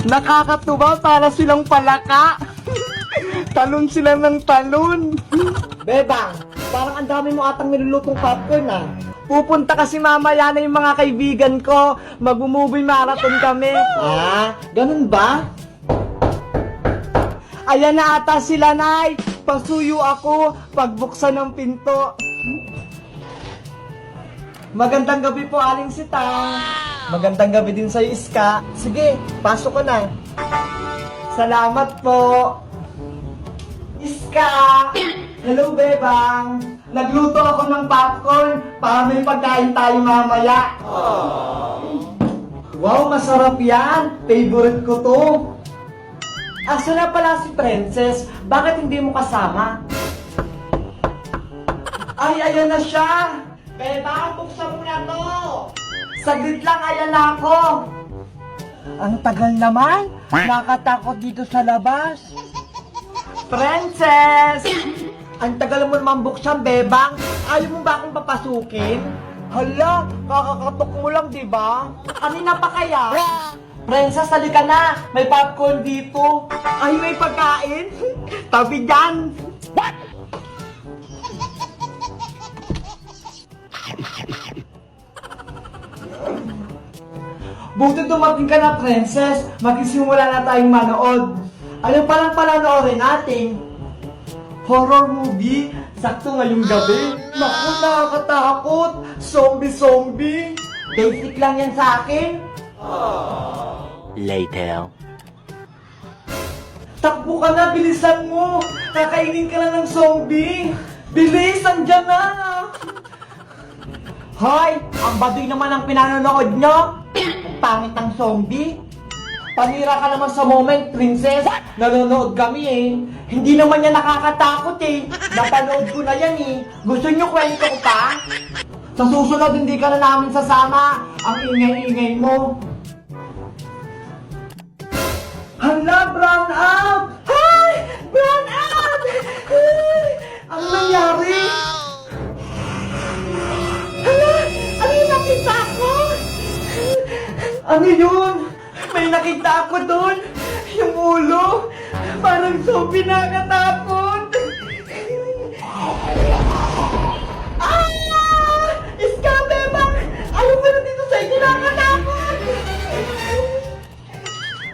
Nakakatuwa, para silang palaka. Talon sila ng talon. Bebang, parang ang dami mo atang nilulutong popcorn ah. Pupunta kasi mamaya na yung mga kaibigan ko. Mag-movie marathon kami. Ah, ganun ba? Ayan na ata sila, Nay. Pasuyo ako pagbuksan ng pinto. Magandang gabi po, Aling Sita. Magandang gabi din sa'yo, Iska. Sige, pasok ka na. Salamat po. Iska! Hello, Bebang. Nagluto ako ng popcorn para may pagkain tayo mamaya. Wow, masarap yan. Favorite ko to. Asa na pala si Princess? Bakit hindi mo kasama? Ay, ayan na siya! Bebang, buksan mo na to! Saglit lang, ayan na ako! Ang tagal naman! Nakatakot dito sa labas! Princess! Ang tagal mo naman buksan, Bebang! Ayaw mo ba akong papasukin? Hala, kakakatok mo lang, di ba? Kanina pa kaya? Princess, halika na! May popcorn dito! Ay, may pagkain? Tabi dyan! What? Buti dumating ka na, Princess. Magsisimula na tayong manood. Ano palang panonoorin natin? Horror movie? Sakto ngayong gabi. Naku, nakakatakot. Zombie. Basic lang yan sa akin. Later. Takbo ka na, bilisan mo. Kakainin ka na ng zombie. Bilis, andyan na. Hoy, ang baduy naman ang pinanonood nyo. Pangit ng zombie. Panira ka naman sa moment, Princess. Nanonood kami eh. Hindi naman yan nakakatakot eh. Napanood ko na yan eh. Gusto nyo kwento ko pa? Sa susunod, hindi ka na namin sasama. Ang ingay-ingay mo. Hala, brown out! Hi! Brown out! Ay! Ano nangyari? Hala! Ano yung nakita ko? Ano yun? May nakita ako doon. Yung ulo. Parang zombie nakakatakot. Ah! Iska, Bebang! Ayaw mo na dito sa inyo nakakatakot!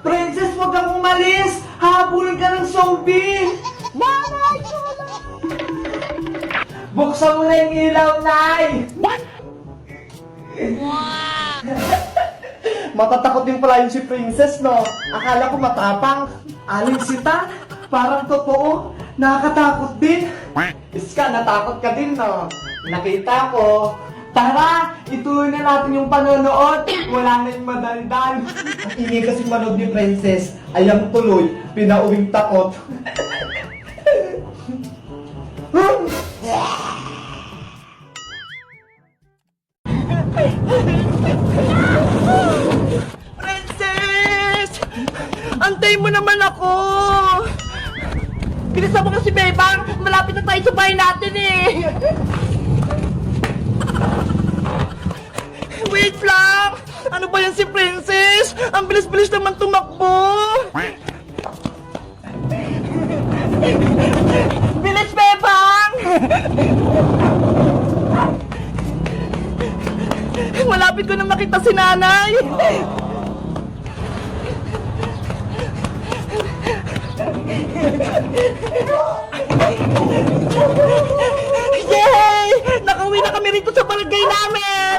Princess, huwag kang umalis! Hahabulin ka ng zombie! Nanay! Buksan mo na yung ilaw, Nay! What? Matatakot din pala yun si Princess, no? Akala ko matapang. Aling Sita, parang totoo. Nakakatakot din. Iska, natakot ka din, no? Nakita ko. Tara, ituloy na natin yung panonood. Wala na yung madaldal. Ang ingay kasing manood ni Princess. Ayang tuloy, pinauwing takot. Princess! Antay mo naman ako! Bilisan mo kasi, Bebang! Malapit na tayo sa bahay natin eh! Wait lang! Ano ba yan si Princess? Ang bilis-bilis naman tumakbo! Bilis, Bebang! Malapit ko na makita si Nanay! Yay! Nakauwi na kami rito sa barangay namin!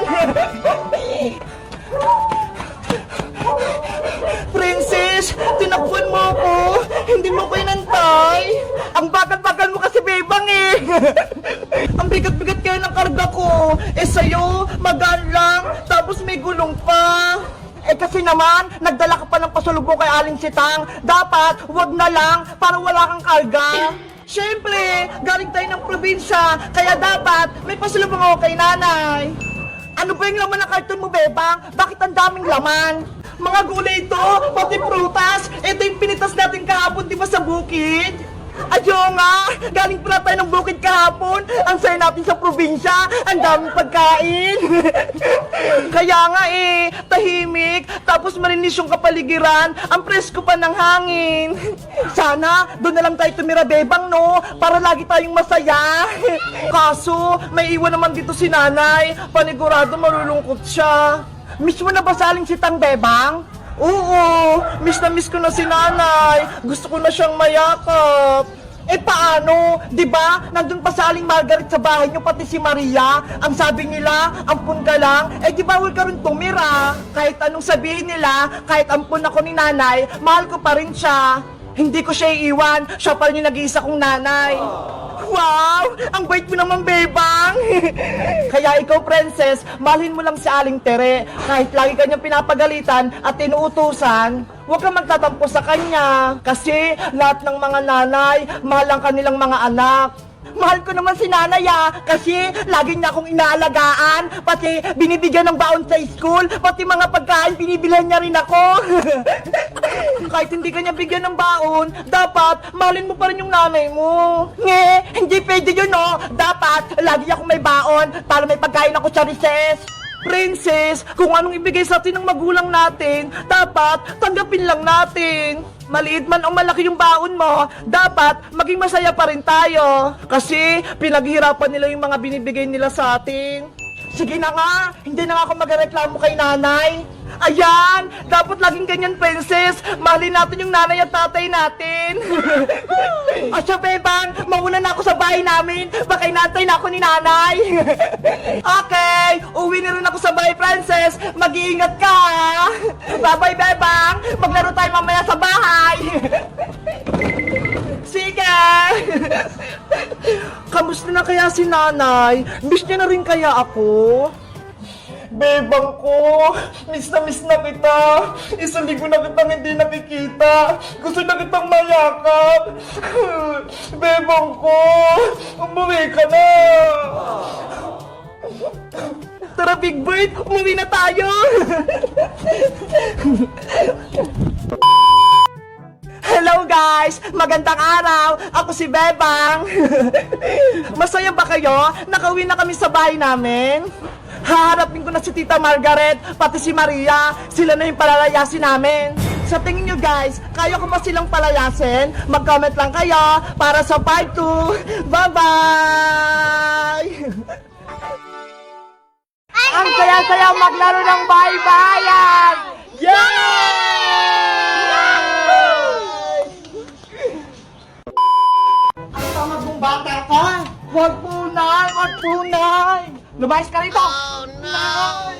Princess, tinakbuhan mo ako! Hindi mo ko inantay! Ang bagal-bagal mo kasi, Bebang eh! Ang bigat-bigat kayo ng karga ko! Eh sa'yo, magaan lang, tapos may gulong pa! Eh kasi naman, nagdala ka pa ng pasalubong kay Aling Sitang. Dapat, wag na lang, para wala kang karga. Siyempre, galing tayo ng probinsya, kaya dapat may pasalubong ako kay Nanay. Ano ba yung laman ng karton mo, Bebang? Bakit ang daming laman? Mga gulay ito, pati prutas. Ito yung pinitas natin kahapon, di ba, sa bukid? Ayo nga! Galing pala tayo ng bukid kahapon. Ang saya natin sa probinsya. Ang daming pagkain. Kaya nga tahimik. Tapos malinis yung kapaligiran. Ang presko pa ng hangin. Sana, doon na lang tayo tumira, bebang, no? Para lagi tayong masaya. Kaso, may iwan naman dito si nanay. Panigurado malulungkot siya. Miss mo na ba saling si Tang, bebang? Oo, miss na miss ko na si nanay. Gusto ko na siyang mayakap. Paano? Diba? Nandun pa sa Aling Margaret sa bahay niyo, pati si Maria. Ang sabi nila, ampun ka lang. Di bawal ka rin tumira. Kahit anong sabihin nila, kahit ampun ako ni nanay, mahal ko pa rin siya. Hindi ko siya iiwan. Siya pa rin yung nag-iisa kong nanay. Wow! Ang bait mo naman, bebang! Kaya ikaw, princess, mahalin mo lang si Aling Tere. Kahit lagi kanyang pinapagalitan at inuutusan, huwag kang magtatampo sa kanya. Kasi lahat ng mga nanay, mahal ang kanilang mga anak. Mahal ko naman si nanay kasi lagi niya akong inaalagaan, pati binibigyan ng baon sa school, pati mga pagkain binibilhan niya rin ako. Kahit hindi ka niya bigyan ng baon, dapat mahalin mo pa rin yung nanay mo. Hindi pwede yun, no? Dapat lagi akong may baon para may pagkain ako sa recess. Princess, kung anong ibigay sa atin ng magulang natin, dapat tanggapin lang natin. Maliit man o malaki yung baon mo, dapat maging masaya pa rin tayo. Kasi pinaghihirapan nila yung mga binibigay nila sa atin. Sige na nga, hindi na nga ako magreklamo kay nanay. Ayan, dapat laging ganyan, princess. Mahalin natin yung nanay at tatay natin. Asya, bebang, mauna na ako sa bahay namin. Baka inantay na ako ni nanay. Okay, uwi na rin ako sa bahay, princess. Mag-iingat ka. Bye-bye, bebang. Maglaro tayo mamaya sa bahay. Sige. Kamusta na kaya si nanay? Miss niya na rin kaya ako? Bebang ko, miss na kita. Isang linggo na kitang hindi nakikita. Gusto na kitang mayakap. Bebang ko, umuwi ka na. Tara, Big Bird, umuwi na tayo. Hello guys! Magandang araw! Ako si Bebang! Masaya ba kayo? Nakauwi na kami sa bahay namin? Haharapin ko na si Tita Margaret, pati si Maria. Sila na yung palalayasin namin. Sa tingin nyo guys, kaya ko ba silang palayasin? Mag-comment lang kayo para sa part 2. Bye-bye! Ang saya-saya maglaro ng bahay-bahayan! Ang tama mong bata ka! Wag punay! Wag punay! Lumayas ka rito! Oh, no!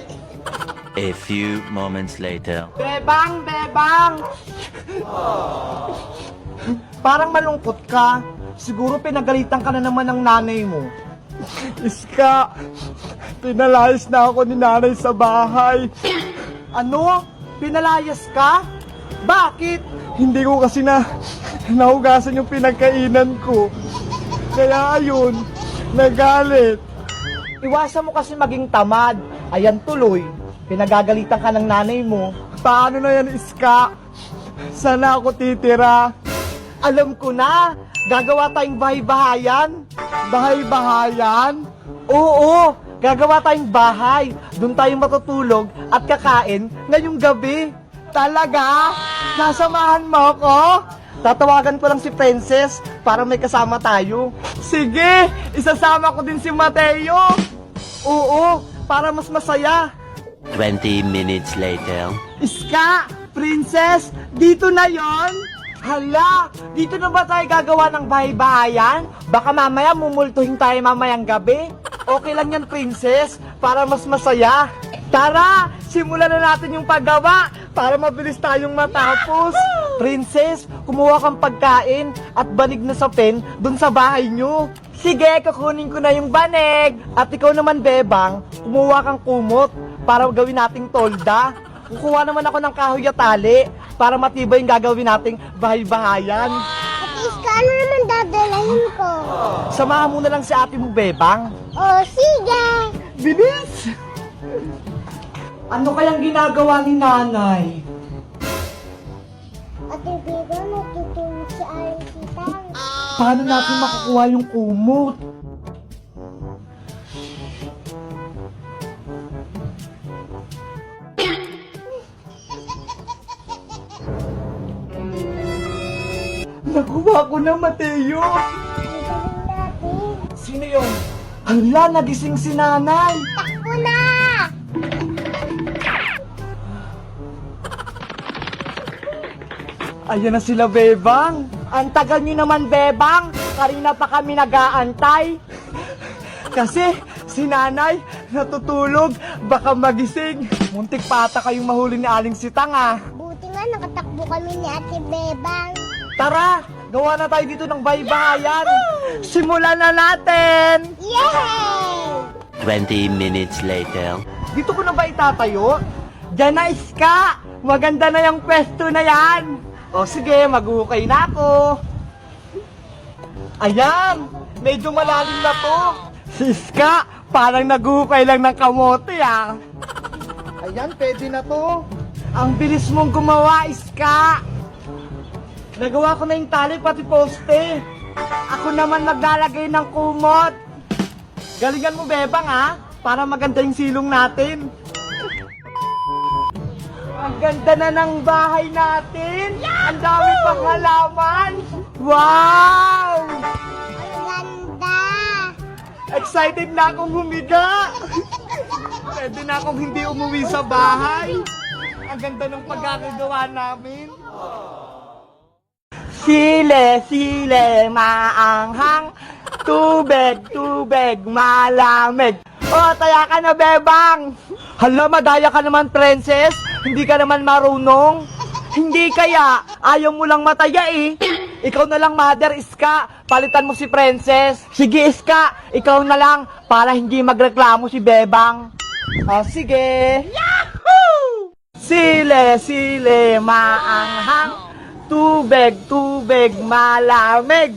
A few moments later. Bebang! Bebang! Parang malungkot ka. Siguro pinagalitan ka na naman ng nanay mo. Iska, pinalayas na ako ni nanay sa bahay. Ano? Pinalayas ka? Bakit? Hindi ko kasi nahugasan yung pinagkainan ko. Kaya ayun, nagalit. Iwasan mo kasi maging tamad. Ayan tuloy, pinagagalitan ka ng nanay mo. Paano na yan, Iska? Sana ako titira. Alam ko na, gagawa tayong bahay-bahayan. Bahay-bahayan? Oo, gagawa tayong bahay. Doon tayo matutulog at kakain ngayong gabi. Talaga? Nasamahan mo ako? Tatawagan ko lang si Princess para may kasama tayo. Sige, isasama ko din si Mateo. Oo, para mas masaya. 20 minutes later. Iska, Princess, dito na yon. Hala, dito na ba tayo gagawa ng bahay-bahayan? Baka mamaya mumultuhin tayo mamayang gabi. Okay lang yan, Princess, para mas masaya. Tara, simulan na natin yung paggawa para mabilis tayong matapos. Princess, kumuha kang pagkain at banig na sapin dun sa bahay nyo. Sige, kukunin ko na yung banig. At ikaw naman, Bebang, kumuha kang kumot para gawin nating tolda. Kukuha naman ako ng kahoy at tali para matibay yung gagawin nating bahay-bahayan. At Iska, ano naman dadalahin ko? Samahan mo na lang si ate mo, Bebang. Oh, sige! Bilis! Ano kayang ginagawa ni nanay? Ate Beba, natutulog si Aling Sitang. Paano natin makukuha yung kumot? Nakuha ko na, Mateo! Ibalin natin. Sino yun? Hala, nagising si nanay! Takbo na! Ayan na sila, Bebang! Ang tagal nyo naman, Bebang! Kanina pa kami nag-aantay! Kasi si nanay natutulog, baka magising. Muntik pa ata kayong mahuli ni Aling Sitang, ah! Buti nga nakatakbo kami ni Ate Bebang. Tara! Gawa na tayo dito ng baybayan! Simulan na natin! Yay! 20 minutes later. Dito ko na ba itatayo? Diyan na, Iska! Maganda na yung pwesto na yan! O sige, mag-ukay na ako! Ayan! Medyo malalim na to! Si Iska, parang nag-ukay lang ng kamote, ah! Ayan, pwede na to! Ang bilis mong gumawa, Iska! Nagawa ko na yung tali pati poste. Ako naman maglalagay ng kumot. Galingan mo, Bebang, ha? Para maganda yung silong natin. Ang ganda na ng bahay natin. Ang dami pang halaman. Wow! Ang ganda! Excited na akong humiga. Pwede na akong hindi umuwi sa bahay. Ang ganda ng pagkakagawa namin. Sile, sile, maanghang. Tubig, tubig, malamig. O, taya ka na, Bebang. Hala, madaya ka naman, princess. Hindi ka naman marunong. Hindi kaya, ayaw mo lang mataya eh. Ikaw na lang, Mother Iska. Palitan mo si princess. Sige, Iska, ikaw na lang para hindi magreklamo si Bebang. O, sige. Yahoo! Sile, sile, maanghang. Tubig, tubig, malamig.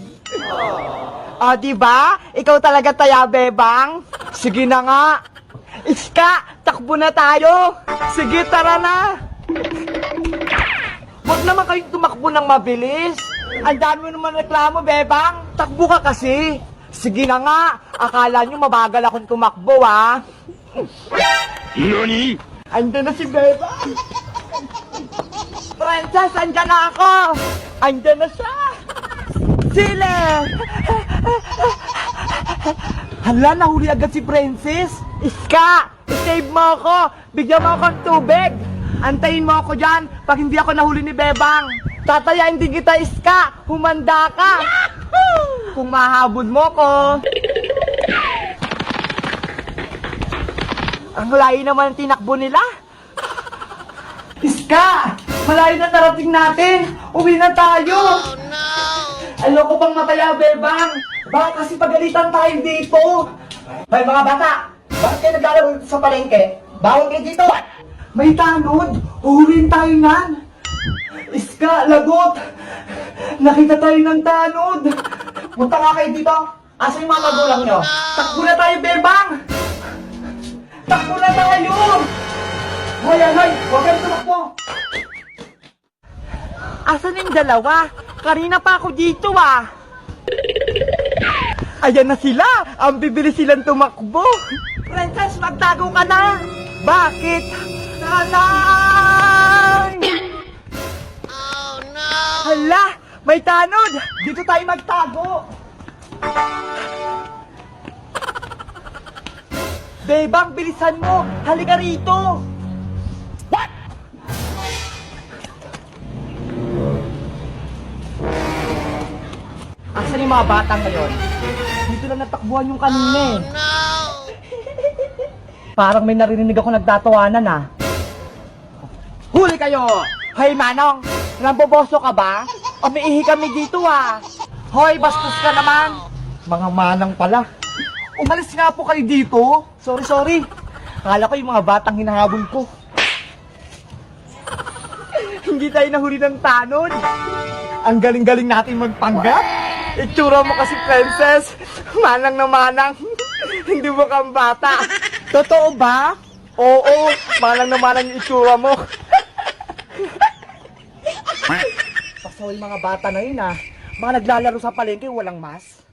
O, diba? Ikaw talaga taya, Bebang. Sige na nga. Iska, takbo na tayo. Sige, tara na. Huwag naman kayong tumakbo ng mabilis. Ang dami mo naman reklamo, Bebang. Takbo ka kasi. Sige na nga. Akala nyo mabagal akong tumakbo, ha? NANI?! Andun na si Bebang. Princess, andyan na ako! Andyan na siya! Sile! Hala, nahuli agad si Princess! Iska! I-save mo ako! Bigyan mo ako ng tubig! Antayin mo ako dyan pag hindi ako nahuli ni Bebang! Tatayain din kita, Iska! Humanda ka! Yahoo! Kung mahabol mo ko! Ang layo naman ang tinakbo nila! Iska! Malayo na narating natin! Uwi na tayo! Oh no! Ayoko pang mataya, Bebang! Baka kasi pagalitan tayo dito! May mga bata! Bakit kayo naglalaro dito sa palengke? Bawal kayo dito! May tanod! Uhulihin tayo nan! Iska! Lagot! Nakita tayo ng tanod! Punta nga kayo dito! Asa yung mga magulang nyo? Takbo na tayo, Bebang! Takbo na tayo! Hoy, hoy! Huwag kayo tumakbo! Asan yung dalawa? Kanina pa ako dito, ah! Ayan na sila! Ang bibilis silang tumakbo! Princess, magtago ka na! Bakit? Nanay! Oh no! Hala! May tanod! Dito tayo magtago! Bebang, bilisan mo! Halika rito! Asan yung mga batang ngayon? Dito lang natakbuhan yung kanina eh. Oh, no! Parang may narinig ako nagtatawanan ah. Huli kayo! Hoy Manong! Namboboso ka ba? Umiihi kami dito ah. Hoy, bastos ka naman! Mga manang pala. Umalis nga po kayo dito. Sorry. Akala ko yung mga batang hinahabol ko. Hindi tayo nahuli ng tanod. Ang galing-galing natin magpanggap. Itsura mo kasi, princess. Manang na manang. Hindi mo kang bata. Totoo ba? Oo, manang na manang yung itsura mo. So, yung mga bata na yun, mga naglalaro sa palengke, walang mas.